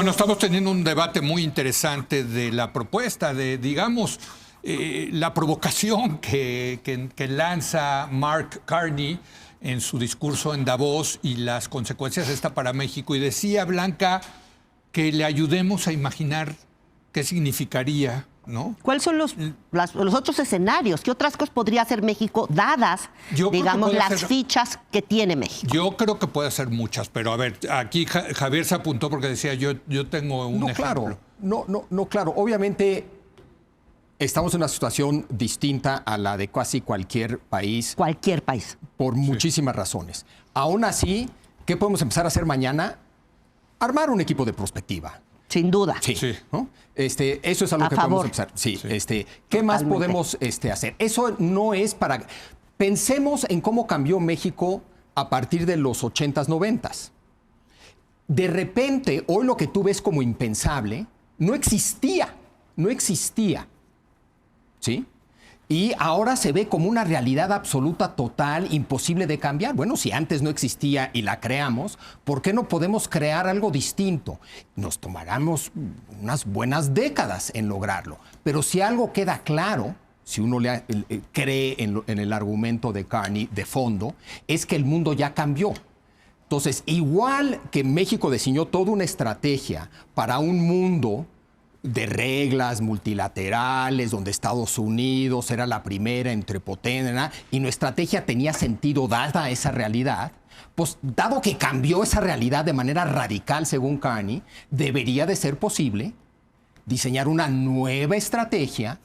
Bueno, estamos teniendo un debate muy interesante de la propuesta, de, digamos, la provocación que lanza Mark Carney en su discurso en Davos y las consecuencias de esta para México. Y decía Blanca que le ayudemos a imaginar qué significaría, ¿no? ¿Cuáles son los otros escenarios? ¿Qué otras cosas podría hacer México, dadas, digamos, las fichas que tiene México? Yo creo que puede hacer muchas, pero a ver, aquí Javier se apuntó porque decía, yo tengo un ejemplo. Claro. Obviamente estamos en una situación distinta a la de casi cualquier país. Cualquier país. Por muchísimas razones. Aún así, ¿qué podemos empezar a hacer mañana? Armar un equipo de prospectiva. Sin duda. Sí. ¿No? Eso es algo que podemos empezar. Sí. ¿Qué más podemos hacer? Eso no es para... Pensemos en cómo cambió México a partir de los 80s, 90s. De repente, hoy lo que tú ves como impensable no existía. ¿Sí? Y ahora se ve como una realidad absoluta, total, imposible de cambiar. Bueno, si antes no existía y la creamos, ¿por qué no podemos crear algo distinto? Nos tomaremos unas buenas décadas en lograrlo. Pero si algo queda claro, si uno cree en el argumento de Carney de fondo, es que el mundo ya cambió. Entonces, igual que México diseñó toda una estrategia para un mundo de reglas multilaterales, donde Estados Unidos era la primera entre potencias, y nuestra estrategia tenía sentido dada esa realidad, pues dado que cambió esa realidad de manera radical, según Carney, debería de ser posible diseñar una nueva estrategia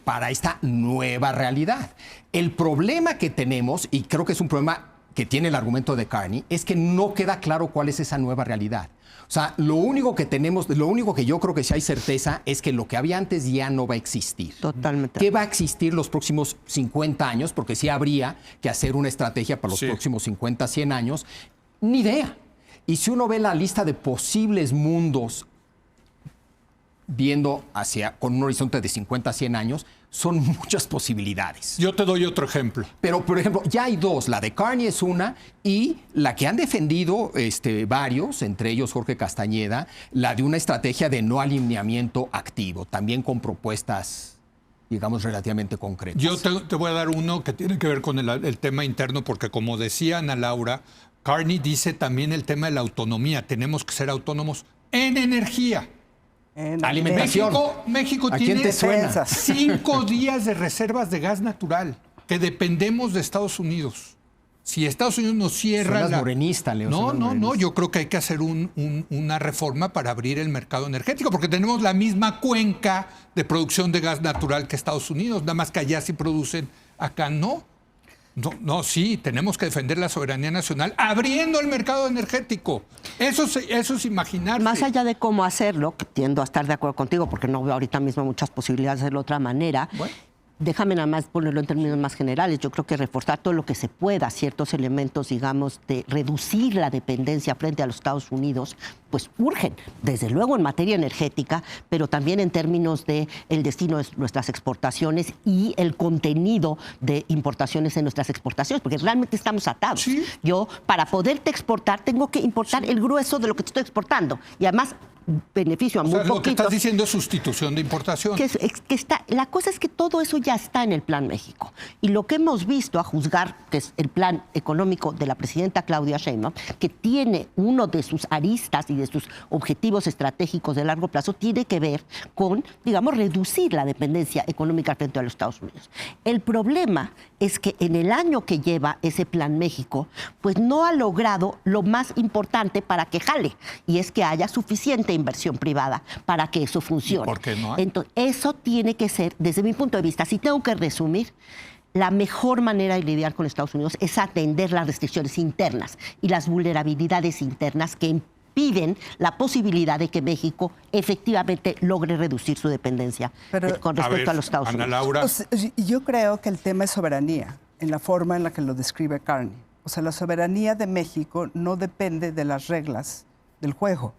para esta nueva realidad. El problema que tenemos, y creo que es un problema que tiene el argumento de Carney, es que no queda claro cuál es esa nueva realidad. O sea, lo único que yo creo que sí hay certeza es que lo que había antes ya no va a existir. Totalmente. ¿Qué va a existir los próximos 50 años? Porque sí habría que hacer una estrategia para los próximos 50, 100 años. Ni idea. Y si uno ve la lista de posibles mundos viendo con un horizonte de 50 a 100 años, son muchas posibilidades. Yo te doy otro ejemplo. Pero, por ejemplo, ya hay dos. La de Carney es una y la que han defendido varios, entre ellos Jorge Castañeda, la de una estrategia de no alineamiento activo, también con propuestas, digamos, relativamente concretas. Yo te voy a dar uno que tiene que ver con el tema interno, porque como decía Ana Laura, Carney dice también el tema de la autonomía. Tenemos que ser autónomos en energía. Alimentación. México tiene 5 días de reservas de gas natural, que dependemos de Estados Unidos. Si Estados Unidos nos cierra... Suenas morenista, Leo. No, yo creo que hay que hacer una reforma para abrir el mercado energético, porque tenemos la misma cuenca de producción de gas natural que Estados Unidos, nada más que allá sí producen, acá no. Sí, tenemos que defender la soberanía nacional abriendo el mercado energético. Eso es imaginarse. Más allá de cómo hacerlo, que tiendo a estar de acuerdo contigo, porque no veo ahorita mismo muchas posibilidades de hacerlo de otra manera. Bueno. Déjame nada más ponerlo en términos más generales. Yo creo que reforzar todo lo que se pueda, ciertos elementos, digamos, de reducir la dependencia frente a los Estados Unidos, pues urgen, desde luego en materia energética, pero también en términos de el destino de nuestras exportaciones y el contenido de importaciones en nuestras exportaciones, porque realmente estamos atados. ¿Sí? Yo, para poderte exportar, tengo que importar el grueso de lo que te estoy exportando. Y además, beneficio a muy poquito. Lo que estás diciendo es sustitución de importación. La cosa es que todo eso ya está en el Plan México. Y lo que hemos visto, a juzgar, que es el plan económico de la presidenta Claudia Sheinbaum, que tiene uno de sus aristas y de sus objetivos estratégicos de largo plazo, tiene que ver con, digamos, reducir la dependencia económica frente a los Estados Unidos. El problema es que en el año que lleva ese Plan México, pues no ha logrado lo más importante para que jale, y es que haya suficiente inversión privada para que eso funcione. ¿Por qué no hay? Entonces, eso tiene que ser, desde mi punto de vista, si tengo que resumir, la mejor manera de lidiar con Estados Unidos es atender las restricciones internas y las vulnerabilidades internas que impiden la posibilidad de que México efectivamente logre reducir su dependencia con respecto a los Estados Unidos. Ana Laura. Yo creo que el tema es soberanía, en la forma en la que lo describe Carney. O sea, la soberanía de México no depende de las reglas del juego.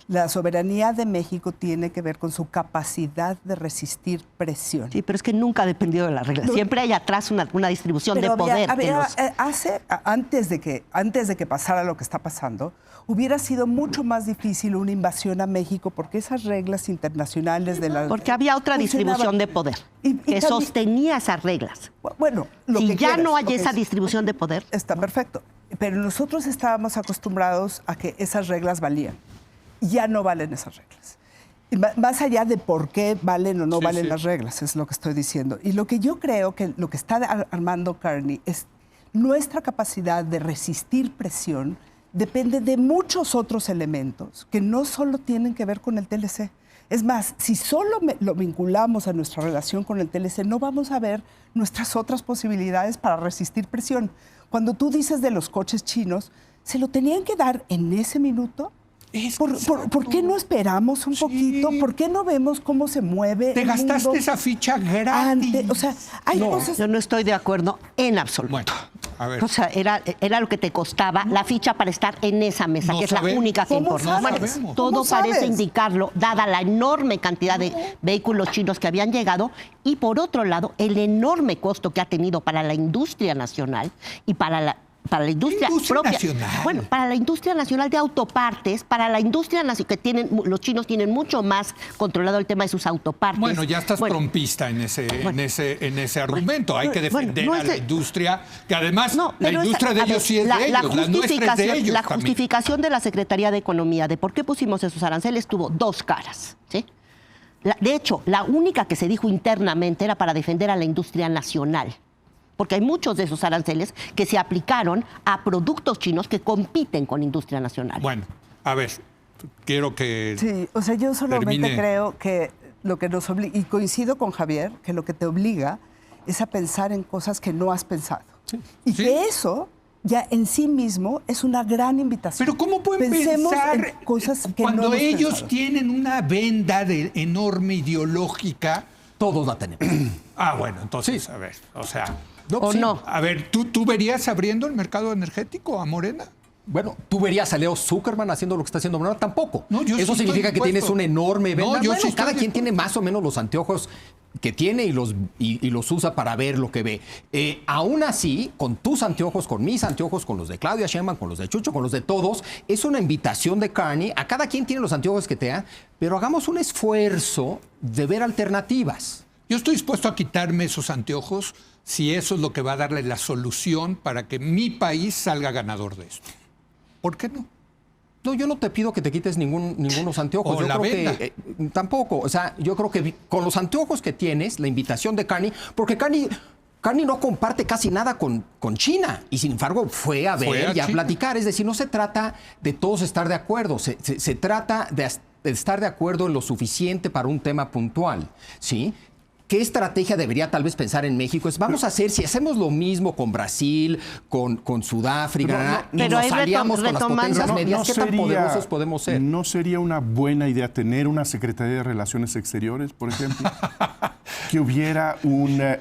La soberanía de México tiene que ver con su capacidad de resistir presión. Sí, pero es que nunca ha dependido de las reglas. Siempre hay atrás una distribución de poder. Antes de que pasara lo que está pasando, hubiera sido mucho más difícil una invasión a México porque esas reglas internacionales de la... Porque había otra distribución de poder que sostenía esas reglas. Bueno, si ya no hay esa distribución de poder... Está perfecto. Pero nosotros estábamos acostumbrados a que esas reglas valían. Ya no valen esas reglas. Más allá de por qué valen o no valen las reglas, es lo que estoy diciendo. Y lo que yo creo que lo que está armando Carney es nuestra capacidad de resistir presión depende de muchos otros elementos que no solo tienen que ver con el TLC. Es más, si solo lo vinculamos a nuestra relación con el TLC, no vamos a ver nuestras otras posibilidades para resistir presión. Cuando tú dices de los coches chinos, ¿se lo tenían que dar en ese minuto? ¿Por qué no esperamos un poquito? ¿Por qué no vemos cómo se mueve Te el gastaste mundo esa ficha gratis. o sea, hay cosas... Yo no estoy de acuerdo en absoluto. Bueno, a ver. O sea, era lo que te costaba la ficha para estar en esa mesa, No que es sabemos. la única que ¿Cómo importa. sabes? Bueno, ¿Cómo todo parece sabes? indicarlo, dada la enorme cantidad de vehículos chinos que habían llegado y, por otro lado, el enorme costo que ha tenido para la industria nacional y para la industria propia. Nacional? Bueno, para la industria nacional de autopartes, para la industria que los chinos tienen mucho más controlado el tema de sus autopartes. Bueno, ya estás trompista en ese argumento. Hay que defender a la industria, que además la industria de ellos sí es de ellos, la nuestra es de ellos La también. justificación de la Secretaría de Economía de por qué pusimos esos aranceles tuvo dos caras, ¿sí? De hecho, la única que se dijo internamente era para defender a la industria nacional. Porque hay muchos de esos aranceles que se aplicaron a productos chinos que compiten con industria nacional. Bueno, a ver, quiero que... Sí, o sea, yo solamente creo que lo que nos obliga, y coincido con Javier, que lo que te obliga es a pensar en cosas que no has pensado. Sí. Y que eso ya en sí mismo es una gran invitación. Pero ¿cómo pueden Pensemos pensar en cosas que cuando no hemos ellos pensado? tienen una venda enorme ideológica? Todos la tenemos. Bueno, entonces, a ver, o sea... No. A ver, ¿tú verías abriendo el mercado energético a Morena? Bueno, ¿tú verías a Leo Zuckerman haciendo lo que está haciendo Morena? Tampoco. No, yo Eso sí significa estoy que tienes dispuesto. una enorme venda. No, yo Bueno, sí estoy cada quien dispuesto. tiene más o menos los anteojos que tiene y los usa para ver lo que ve. Aún así, con tus anteojos, con mis anteojos, con los de Claudia Sheinbaum, con los de Chucho, con los de todos, es una invitación de Carney. A cada quien tiene los anteojos que tenga, pero hagamos un esfuerzo de ver alternativas. Yo estoy dispuesto a quitarme esos anteojos si eso es lo que va a darle la solución para que mi país salga ganador de esto. ¿Por qué no? No, yo no te pido que te quites ningunos anteojos. O Yo la creo venda. que tampoco. O sea, yo creo que con los anteojos que tienes, la invitación de Carney, porque Carney no comparte casi nada con China y sin embargo fue a ver y a platicar. Es decir, no se trata de todos estar de acuerdo, se trata de estar de acuerdo en lo suficiente para un tema puntual, ¿sí? ¿Qué estrategia debería tal vez pensar en México? Vamos a hacer, si hacemos lo mismo con Brasil, con Sudáfrica, y nos aliamos con las potencias medias, ¿qué tan poderosos podemos ser? ¿No sería una buena idea tener una Secretaría de Relaciones Exteriores, por ejemplo? Que hubiera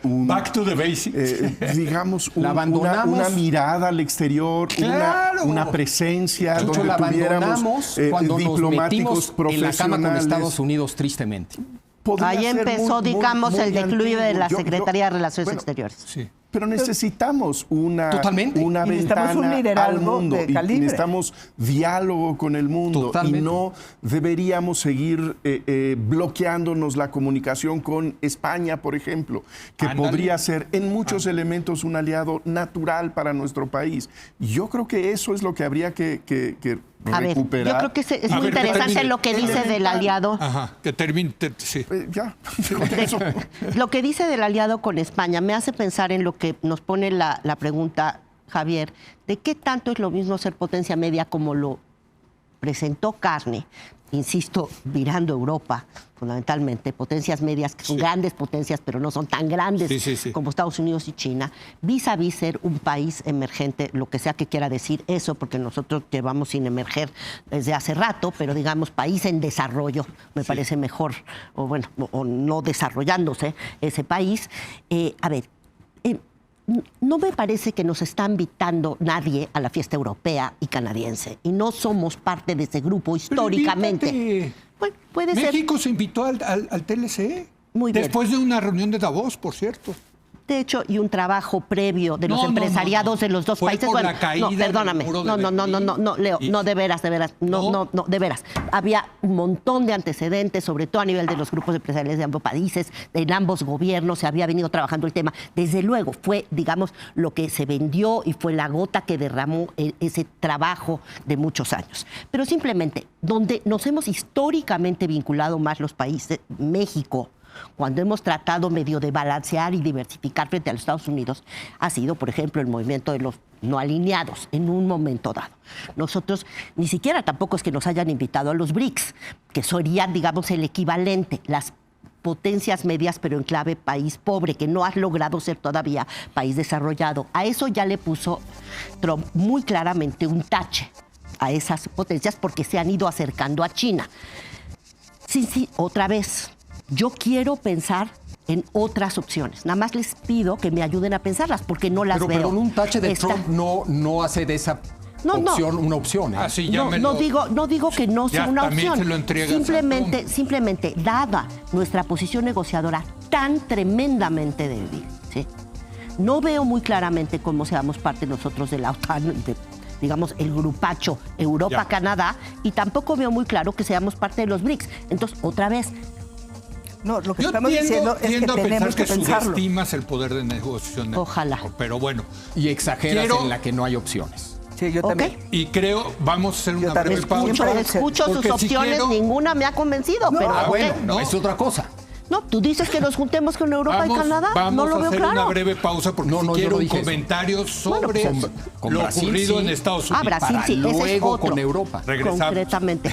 Back to the basics. digamos, abandonamos. una mirada al exterior, ¡Claro! una presencia Chucho, donde la tuviéramos abandonamos cuando nos diplomáticos metimos en la cama con profesionales. Estados Unidos, tristemente. Podría Ahí ser empezó, muy, digamos, muy el declive de la antiguo. Secretaría de Relaciones Exteriores. Sí. Pero necesitamos una Totalmente. ventana Y necesitamos un al liderazgo mundo. de Y calibre. necesitamos diálogo con el mundo. Totalmente. Y no deberíamos seguir bloqueándonos la comunicación con España, por ejemplo, que Ándale. podría ser en muchos elementos un aliado natural para nuestro país. Yo creo que eso es lo que habría que A ver, recuperar. yo creo que es A muy ver, que interesante termine. lo que dice del aliado. Ajá, que termine. Sí. Ya, con eso. Lo que dice del aliado con España me hace pensar en lo que nos pone la pregunta, Javier, de qué tanto es lo mismo ser potencia media como lo presentó Carney, insisto, mirando Europa, fundamentalmente, potencias medias que son grandes potencias, pero no son tan grandes como Estados Unidos y China, vis a vis ser un país emergente, lo que sea que quiera decir eso, porque nosotros llevamos sin emerger desde hace rato, pero digamos país en desarrollo, me parece mejor, o bueno, o no desarrollándose ese país. A ver, no me parece que nos está invitando nadie a la fiesta europea y canadiense. Y no somos parte de ese grupo históricamente. Invítate. Bueno, puede ser. México se invitó al TLC. Muy bien. Después de una reunión de Davos, por cierto. De hecho, y un trabajo previo de los No, no, empresariados no. de los dos Fue países. por la caída no, perdóname. del muro de No, Leo, Berlín. no, de veras. No, de veras. Había un montón de antecedentes, sobre todo a nivel de los grupos empresariales de ambos países, en ambos gobiernos, se había venido trabajando el tema. Desde luego, fue, digamos, lo que se vendió y fue la gota que derramó ese trabajo de muchos años. Pero simplemente, donde nos hemos históricamente vinculado más los países, México, cuando hemos tratado medio de balancear y diversificar frente a los Estados Unidos, ha sido, por ejemplo, el movimiento de los no alineados en un momento dado. Nosotros ni siquiera tampoco es que nos hayan invitado a los BRICS, que serían, digamos, el equivalente, las potencias medias, pero en clave país pobre, que no ha logrado ser todavía país desarrollado. A eso ya le puso Trump muy claramente un tache a esas potencias porque se han ido acercando a China. Sí, otra vez. Yo quiero pensar en otras opciones. Nada más les pido que me ayuden a pensarlas porque no las veo. Pero un tache de Trump no hace de esa opción una opción. Así no digo que no sea una también opción. se lo entregas a Simplemente, dada nuestra posición negociadora tan tremendamente débil, ¿sí? No veo muy claramente cómo seamos parte nosotros de la OTAN y de, digamos, el grupacho Europa-Canadá, y tampoco veo muy claro que seamos parte de los BRICS. Entonces, otra vez, No, lo que Yo estamos diciendo es que tiendo a tenemos pensar que que pensarlo. subestimas el poder de negociación. Ojalá. Pero bueno. Y exageras Quiero- en la que no hay opciones. Sí, yo ¿ok? también. Y creo, vamos a hacer una también. breve pausa. Siempre Escucho sus porque si opciones, quiero- ninguna me ha convencido, pero ¿ok? Bueno, no. es otra cosa. No, tú dices que nos juntemos con Europa y Canadá, vamos no lo a veo hacer claro. una breve pausa porque No, si yo quiero no un dije eso. comentario sobre pues, con lo Brasil, ocurrido sí. en Estados Unidos. Brasil Para sí, ese es luego otro. con Europa. Regresamos. Concretamente.